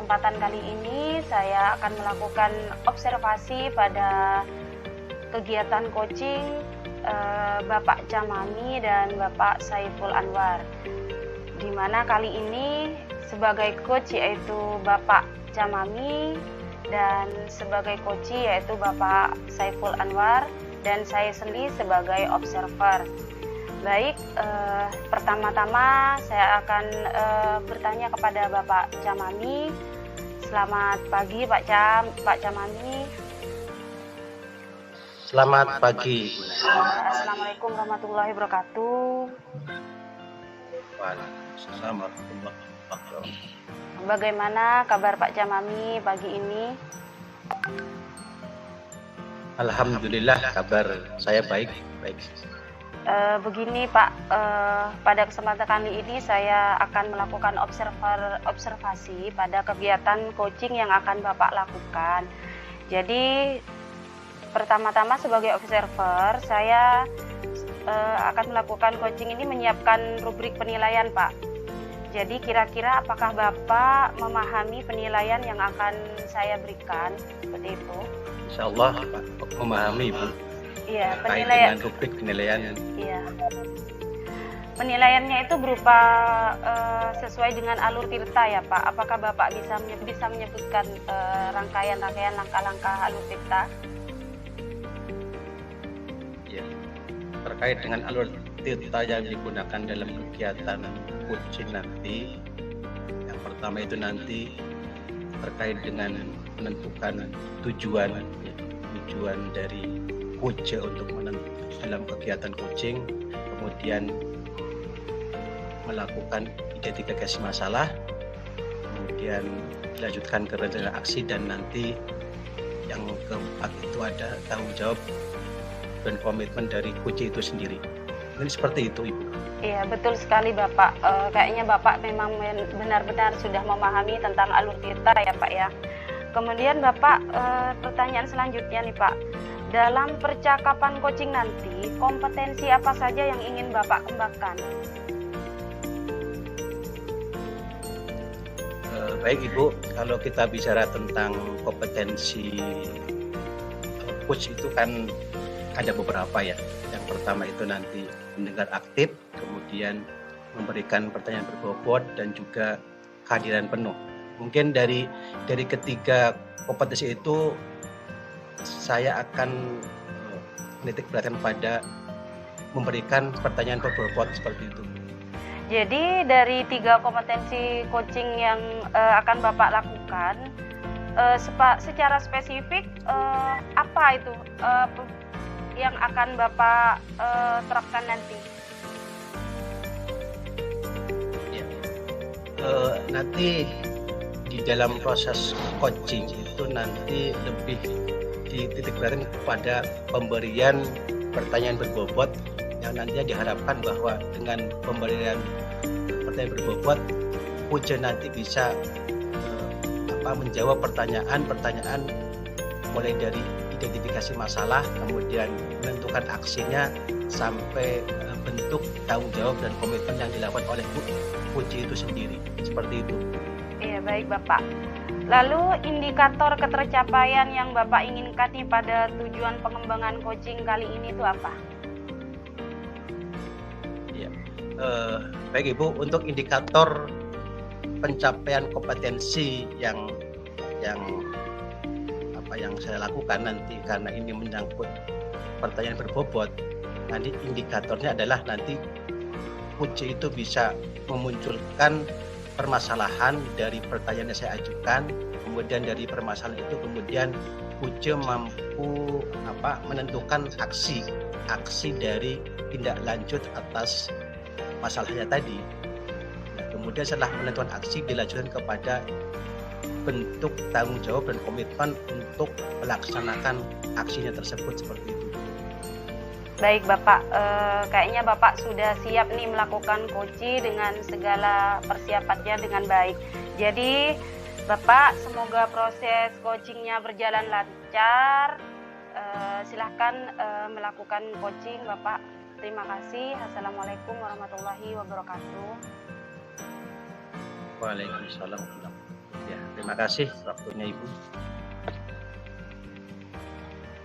kesempatan kali ini saya akan melakukan observasi pada kegiatan coaching Bapak Chamami dan Bapak Saiful Anwar, di mana kali ini sebagai coach yaitu Bapak Chamami dan sebagai coach yaitu Bapak Saiful Anwar, dan saya sendiri sebagai observer. Baik, pertama-tama saya akan bertanya kepada Bapak Chamami. Selamat pagi Pak Chamami. Selamat pagi. Assalamualaikum warahmatullahi wabarakatuh. Waalaikumsalam warahmatullahi wabarakatuh. Bagaimana kabar Pak Chamami pagi ini? Alhamdulillah, kabar saya baik. Begini Pak, pada kesempatan kali ini saya akan melakukan observasi pada kegiatan coaching yang akan Bapak lakukan. Jadi pertama-tama sebagai observer saya akan melakukan coaching ini menyiapkan rubrik penilaian Pak. Jadi kira-kira apakah Bapak memahami penilaian yang akan saya berikan seperti itu? Insya Allah Pak memahami Bu. Iya, penilaian. Dengan rubrik penilaian. Iya. Penilaiannya itu berupa sesuai dengan alur tirta ya Pak. Apakah Bapak bisa menyebutkan rangkaian langkah-langkah alur tirta? Ya. Terkait dengan alur tirta yang digunakan dalam kegiatan coaching nanti, yang pertama itu nanti terkait dengan menentukan tujuan dari coach untuk dalam kegiatan coaching, kemudian melakukan identifikasi masalah, kemudian dilanjutkan ke rencana aksi, dan nanti yang keempat itu ada tanggung jawab dan komitmen dari coach itu sendiri. Ini seperti itu Ibu. Iya, betul sekali Bapak. Kayaknya Bapak memang benar-benar sudah memahami tentang alur tirta ya Pak ya. Kemudian Bapak, pertanyaan selanjutnya nih Pak. Dalam percakapan coaching nanti, kompetensi apa saja yang ingin Bapak kembangkan? Baik Ibu, kalau kita bicara tentang kompetensi coach itu kan ada beberapa ya. Yang pertama itu nanti mendengar aktif, kemudian memberikan pertanyaan berbobot, dan juga kehadiran penuh. Mungkin dari ketiga kompetensi itu saya akan menitik beratkan pada memberikan pertanyaan berbobot seperti itu. Jadi dari 3 kompetensi coaching yang akan Bapak lakukan, secara spesifik apa itu yang akan Bapak terapkan nanti? Ya. Nanti di dalam proses coaching itu nanti lebih dititik beratkan kepada pemberian pertanyaan berbobot, yang nantinya diharapkan bahwa dengan pemberian pertanyaan berbobot, coach nanti bisa menjawab pertanyaan mulai dari identifikasi masalah, kemudian menentukan aksinya, sampai bentuk tanggung jawab dan komitmen yang dilakukan oleh coach itu sendiri. Seperti itu. Iya, baik Bapak. Lalu indikator ketercapaian yang Bapak inginkan nih pada tujuan pengembangan coaching kali ini itu apa? Ya, baik Ibu, untuk indikator pencapaian kompetensi yang saya lakukan nanti, karena ini menyangkut pertanyaan berbobot, nanti indikatornya adalah nanti coach itu bisa memunculkan permasalahan dari pertanyaan yang saya ajukan, kemudian dari permasalahan itu kemudian coach mampu menentukan aksi dari tindak lanjut atas masalahnya tadi. Nah, kemudian setelah menentukan aksi, dilanjutkan kepada bentuk tanggung jawab dan komitmen untuk melaksanakan aksinya tersebut, seperti itu. Baik Bapak, kayaknya Bapak sudah siap nih melakukan coaching dengan segala persiapannya dengan baik. Jadi Bapak, semoga proses coachingnya berjalan lancar. Silahkan melakukan coaching Bapak. Terima kasih. Assalamualaikum warahmatullahi wabarakatuh. Waalaikumsalam. Ya, terima kasih waktunya Ibu.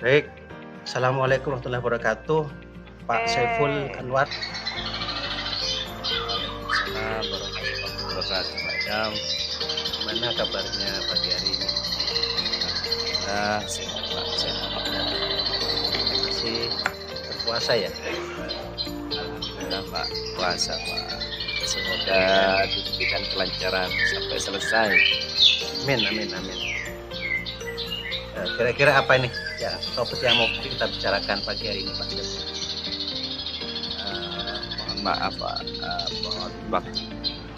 Baik, Assalamualaikum warahmatullahi wabarakatuh, Pak Saiful Anwar. Waalaikumsalam warahmatullahi wabarakatuh, Pak Jam. Gimana kabarnya pagi hari ini? Sehat Pak, sehat. Masih berpuasa ya? Alhamdulillah Pak, puasa Pak. Semoga diberikan kelancaran sampai selesai. Amin, amin, amin. Kira-kira apa ini ya topik yang mau kita bicarakan pagi hari ini Pak? Mohon maaf Pak, mohon waktu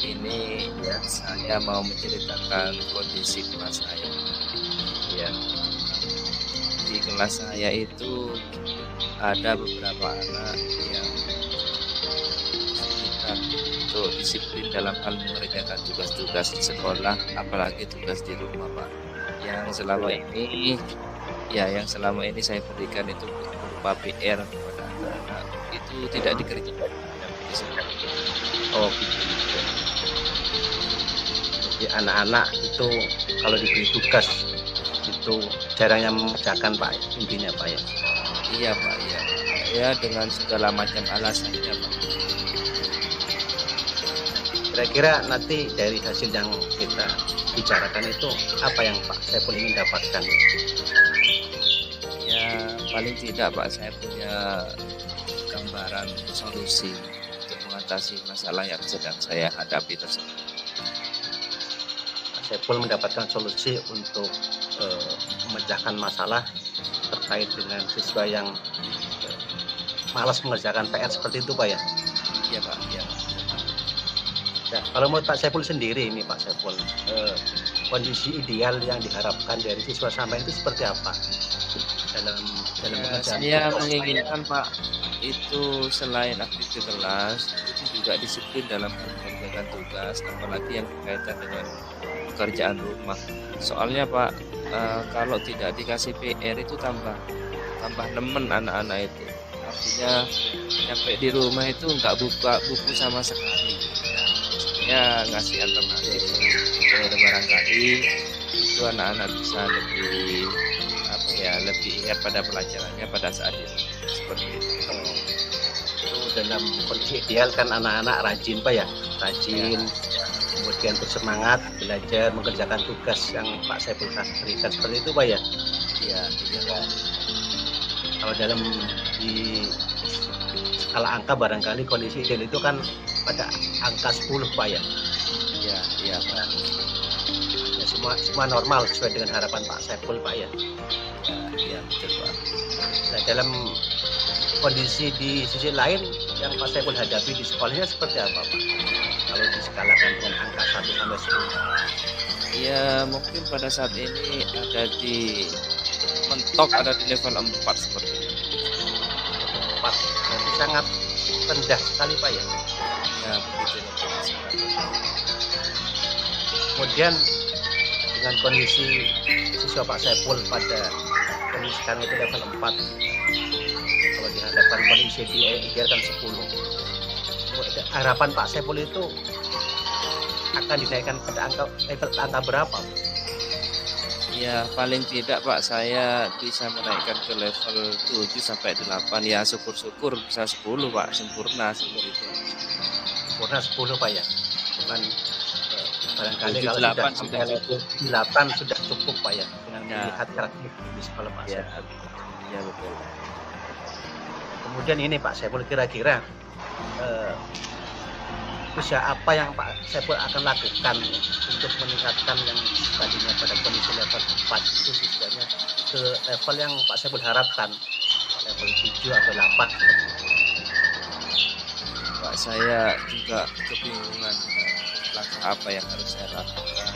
ini ya, saya mau menceritakan kondisi kelas saya. Ya, di kelas saya itu ada beberapa anak yang kesulitan untuk disiplin dalam hal mengerjakan tugas-tugas di sekolah, apalagi tugas di rumah Pak. Yang selama ini saya berikan itu berupa PR kepada anak-anak, itu tidak dikerjakan. oh gitu. Jadi anak-anak itu kalau diberi tugas itu jarang yang mengerjakan Pak, intinya Pak ya? Iya Pak, iya. Ya dengan segala macam alasannya Pak. Kira-kira nanti dari hasil yang kita bicarakan itu apa yang Pak Saiful ingin dapatkan? Ya paling tidak Pak, saya punya gambaran solusi untuk mengatasi masalah yang sedang saya hadapi tersebut. Pak Saiful mendapatkan solusi untuk memecahkan masalah terkait dengan siswa yang malas mengerjakan PR seperti itu Pak ya? Iya Pak, iya. Ya, kalau menurut Pak Saiful sendiri ini Pak Saiful, kondisi ideal yang diharapkan dari siswa sampai itu seperti apa dalam Ya, saya menginginkan Pak itu selain aktivitas kelas itu juga disiplin dalam mengerjakan tugas, apalagi yang berkaitan dengan pekerjaan rumah. Soalnya Pak, kalau tidak dikasih PR itu tambah nemen anak-anak itu. Artinya sampai di rumah itu nggak buka buku sama sekali. Ya ngasih alternatif barangkali itu anak-anak bisa lebih ingat pada pelajarannya pada saat itu seperti itu. Itu dalam kondisi ideal kan anak-anak rajin Pak ya, rajin ya. Kemudian bersemangat belajar mengerjakan tugas yang Pak Saiful berikan seperti itu Pak ya? Iya. Kalau dalam di skala angka barangkali kondisi ideal itu kan pada angka 10 Pak ya? Iya Pak. Ya, semua normal sesuai dengan harapan Pak Saiful Pak ya? Iya betul Pak. Nah dalam kondisi di sisi lain yang Pak Saiful hadapi di sekolahnya seperti apa Pak? Kalau diskalakan dengan angka 1 sampai 10? Ya mungkin pada saat ini ada di mentok, ada di level 4 seperti itu. 4, berarti sangat rendah sekali Pak ya? Ya begitu. Kemudian dengan kondisi siswa Pak Saiful pada kondisi sekarang itu level 4, kalau dihadapkan kondisi ideal kan 10, harapan Pak Saiful itu akan dinaikkan pada angka berapa? Ya paling tidak Pak, saya bisa menaikkan ke level 7 sampai 8. Ya syukur-syukur bisa 10 Pak, sempurna seperti itu. Sempurna 10 Pak ya? Cuman barangkali 7, kalau 8 sudah level 8 sudah cukup Pak ya, dengan Ya. melihat karakter di sekolah Pak Ya, Saiful. ya betul. Kemudian ini Pak Saiful, kira-kira usaha apa yang Pak Saiful akan lakukan untuk meningkatkan yang tadinya pada kondisi level 4 itu siswanya ke level yang Pak Saiful harapkan, level 7 atau 8? Pak, saya juga kebingungan langkah apa yang harus saya lakukan.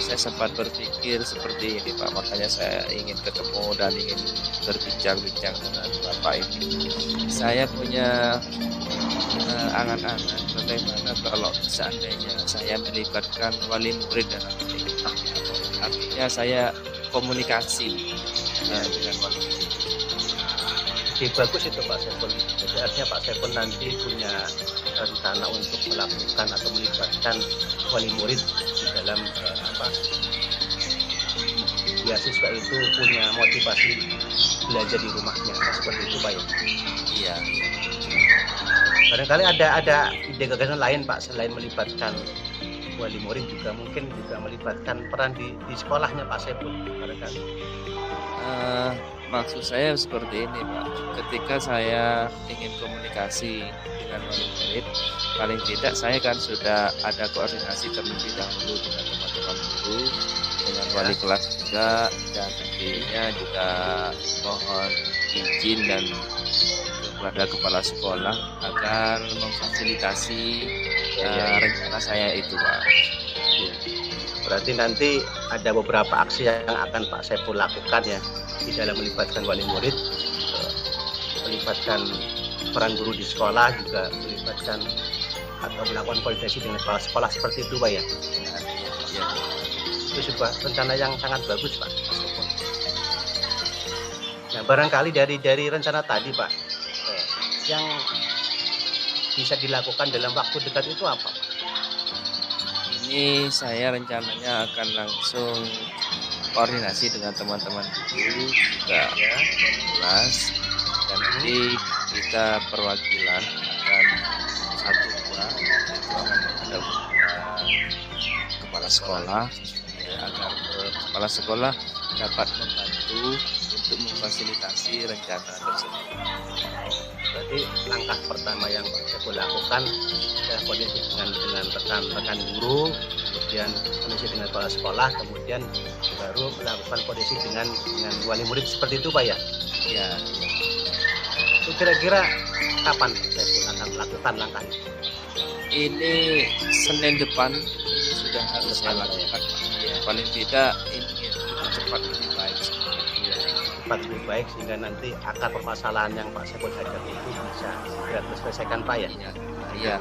Saya sempat berpikir seperti ini Pak, makanya saya ingin ketemu dan ingin berbincang-bincang dengan Bapak ini. Saya punya angan-angan bagaimana kalau seandainya saya melibatkan wali murid dalam ini. Artinya saya komunikasi dengan wali murid. ide bagus itu Pak Saiful. Jadi artinya Pak Saiful nanti punya rencana untuk melakukan atau melibatkan wali murid di dalam beasiswa itu punya motivasi belajar di rumahnya, seperti itu Pak ya. Iya. Barangkali ada ide gagasan lain Pak selain melibatkan wali murid, juga mungkin juga melibatkan peran di sekolahnya Pak Saiful barangkali. Maksud saya seperti ini Pak, ketika saya ingin komunikasi dengan wali murid, paling tidak saya kan sudah ada koordinasi terlebih dahulu dengan teman-teman guru, dengan wali kelas juga, dan tentunya juga mohon izin dan kepada kepala sekolah agar memfasilitasi rencana saya itu Pak. Berarti nanti ada beberapa aksi yang akan Pak Saiful lakukan ya di dalam melibatkan wali murid, melibatkan peran guru di sekolah, juga melibatkan atau melakukan koordinasi dengan kepala sekolah, seperti itu Pak ya. Ya. Itu sebuah rencana yang sangat bagus Pak. Nah, barangkali dari rencana tadi Pak, yang bisa dilakukan dalam waktu dekat itu apa? Ini saya rencananya akan langsung koordinasi dengan teman-teman guru juga kelas, dan nanti kita perwakilan akan satu dua itu akan ada kepala sekolah agar kepala sekolah dapat membantu untuk memfasilitasi rencana tersebut. Berarti langkah pertama yang Pak Saiful lakukan adalah koordinasi dengan rekan-rekan guru, kemudian koordinasi dengan kepala sekolah, kemudian baru melakukan koordinasi dengan wali murid, seperti itu Pak ya. Ya. Itu kira-kira kapan Pak Saiful akan melakukan langkah ini? Ini Senin depan ini sudah harus saya lakukan. Ya, paling tidak ini lebih cepat lebih baik. Cepat lebih baik sehingga nanti akar permasalahan yang Pak Saiful hadapi itu bisa segera terselesaikan Pak ya. Iya.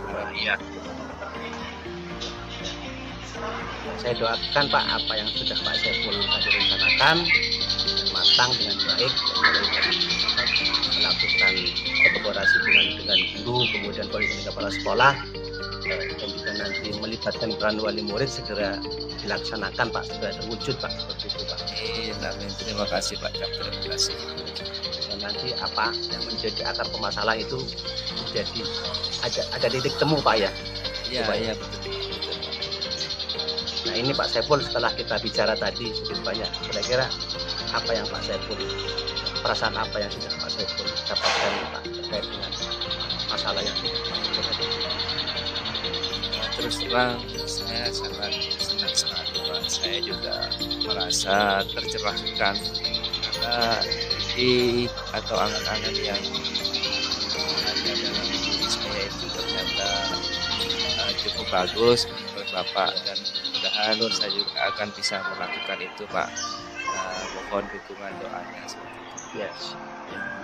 Saya doakan Pak apa yang sudah Pak Saiful tadi rencanakan matang dengan baik, mulai dari melakukan kolaborasi dengan guru, kemudian koordinasi dengan kepala sekolah, dan juga nanti melibatkan peran wali murid segera dilaksanakan Pak, segera terwujud Pak, seperti itu Pak. Amin. Terima kasih Pak. Terima kasih. Dan nanti apa yang menjadi akar permasalahan itu menjadi ada titik temu Pak ya. Iya. Nah ini Pak Saiful, setelah kita bicara tadi sedikit banyak, kira-kira apa yang Pak Saiful, perasaan apa yang sudah Pak Saiful dapatkan Pak terkait dengan masalah yang terus terang saya sangat senang sekali Pak. Saya juga merasa tercerahkan karena ide atau angan-angan yang ada dalam diri saya itu ternyata cukup bagus menurut Bapak, dan mudah-mudahan saya juga akan bisa melakukan itu Pak. Mohon dukungan doanya. Yes.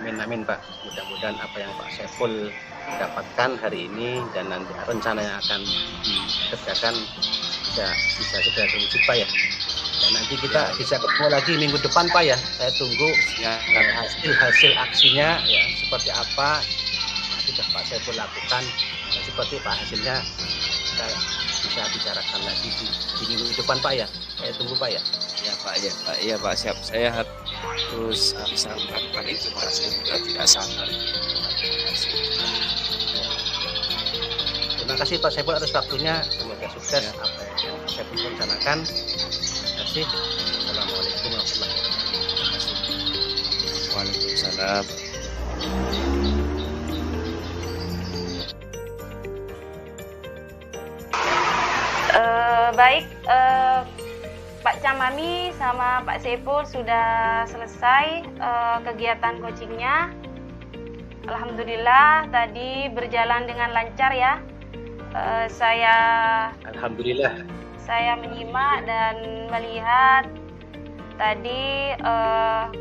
Amin Pak. Mudah-mudahan apa yang Pak Saiful dapatkan hari ini dan nanti rencana yang akan dikerjakan bisa segera terwujud Pak ya. Dan nanti kita bisa ketemu lagi minggu depan Pak ya. Saya tunggu hasil aksinya ya seperti apa sudah Pak Saiful lakukan, dan seperti apa hasilnya kita bisa bicarakan lagi di minggu depan Pak ya. Saya tunggu Pak ya. Iya Pak, siap. Saya harus bisa melakukan itu Pak. Saya juga tidak sabar. Terima kasih Pak Saiful atas waktunya. Semoga sukses apa yang saya rencanakan. Terima kasih. Assalamualaikum warahmatullahi wabarakatuh. Waalaikumsalam. Baik, Pak Camami sama Pak Saiful sudah selesai kegiatan coachingnya. Alhamdulillah tadi berjalan dengan lancar ya. Alhamdulillah. Saya menyimak dan melihat tadi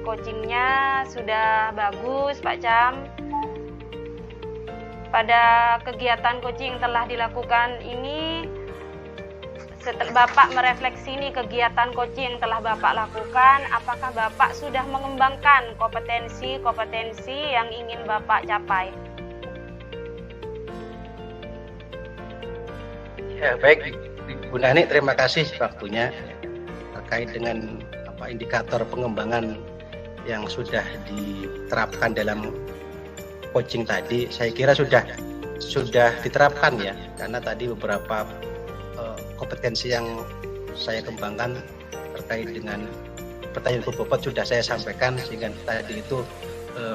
coachingnya sudah bagus Pak Cam. Pada kegiatan coaching telah dilakukan ini, setelah Bapak merefleksi nih kegiatan coaching yang telah Bapak lakukan, apakah Bapak sudah mengembangkan kompetensi yang ingin Bapak capai? Ya, baik Bu Nani, terima kasih waktunya terkait dengan indikator pengembangan yang sudah diterapkan dalam coaching tadi. Saya kira sudah diterapkan ya, karena tadi beberapa kompetensi yang saya kembangkan terkait dengan pertanyaan berbobot sudah saya sampaikan, sehingga tadi itu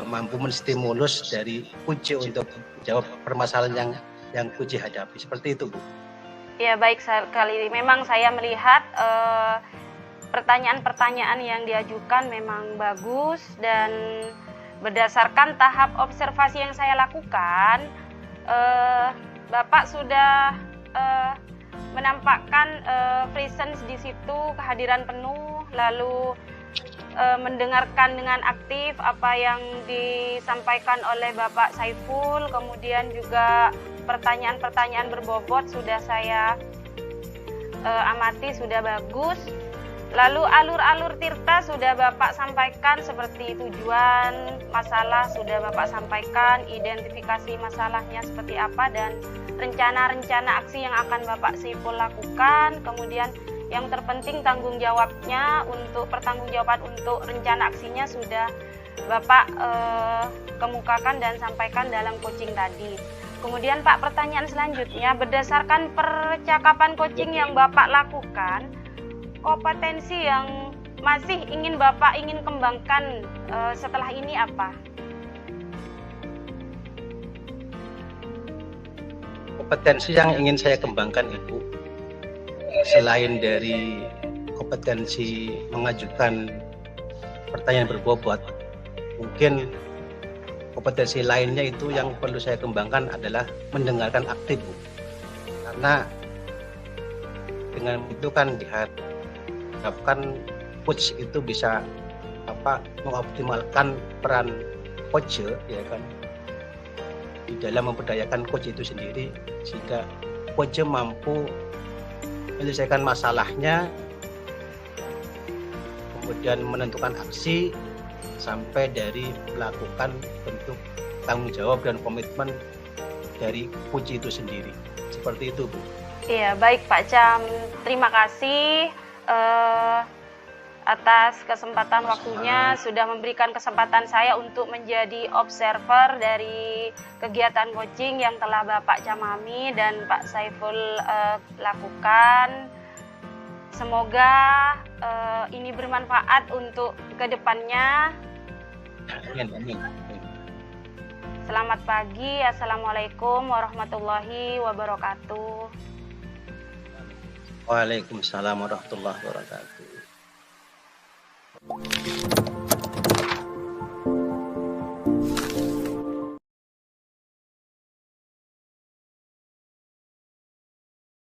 mampu menstimulus dari kunci untuk menjawab permasalahan yang kunci hadapi. Seperti itu, Bu. Ya, baik sekali. Memang saya melihat pertanyaan-pertanyaan yang diajukan memang bagus, dan berdasarkan tahap observasi yang saya lakukan, Bapak sudah menampakkan presence di situ, kehadiran penuh, lalu mendengarkan dengan aktif apa yang disampaikan oleh Bapak Saiful, kemudian juga pertanyaan-pertanyaan berbobot sudah saya amati, sudah bagus. Lalu alur-alur tirta sudah Bapak sampaikan, seperti tujuan masalah sudah Bapak sampaikan, identifikasi masalahnya seperti apa, dan rencana-rencana aksi yang akan Bapak Saiful lakukan. Kemudian yang terpenting pertanggungjawaban untuk rencana aksinya sudah Bapak kemukakan dan sampaikan dalam coaching tadi. Kemudian Pak, pertanyaan selanjutnya, berdasarkan percakapan coaching yang Bapak lakukan, kompetensi yang masih Bapak ingin kembangkan setelah ini apa? Kompetensi yang ingin saya kembangkan, Ibu, selain dari kompetensi mengajukan pertanyaan berbobot, mungkin kompetensi lainnya itu yang perlu saya kembangkan adalah mendengarkan aktif, Bu. Karena dengan itu kan diharapkan coach itu bisa mengoptimalkan peran coach, ya kan, di dalam memberdayakan coach itu sendiri, sehingga coach mampu menyelesaikan masalahnya, kemudian menentukan aksi sampai dari melakukan bentuk tanggung jawab dan komitmen dari kunci itu sendiri. Seperti itu, Bu. Iya, baik Pak Cam. Terima kasih atas kesempatan waktunya, sudah memberikan kesempatan saya untuk menjadi observer dari kegiatan coaching yang telah Bapak Camami dan Pak Saiful lakukan. Semoga ini bermanfaat untuk kedepannya. Amin. Selamat pagi. Assalamualaikum warahmatullahi wabarakatuh. Waalaikumsalam warahmatullahi wabarakatuh.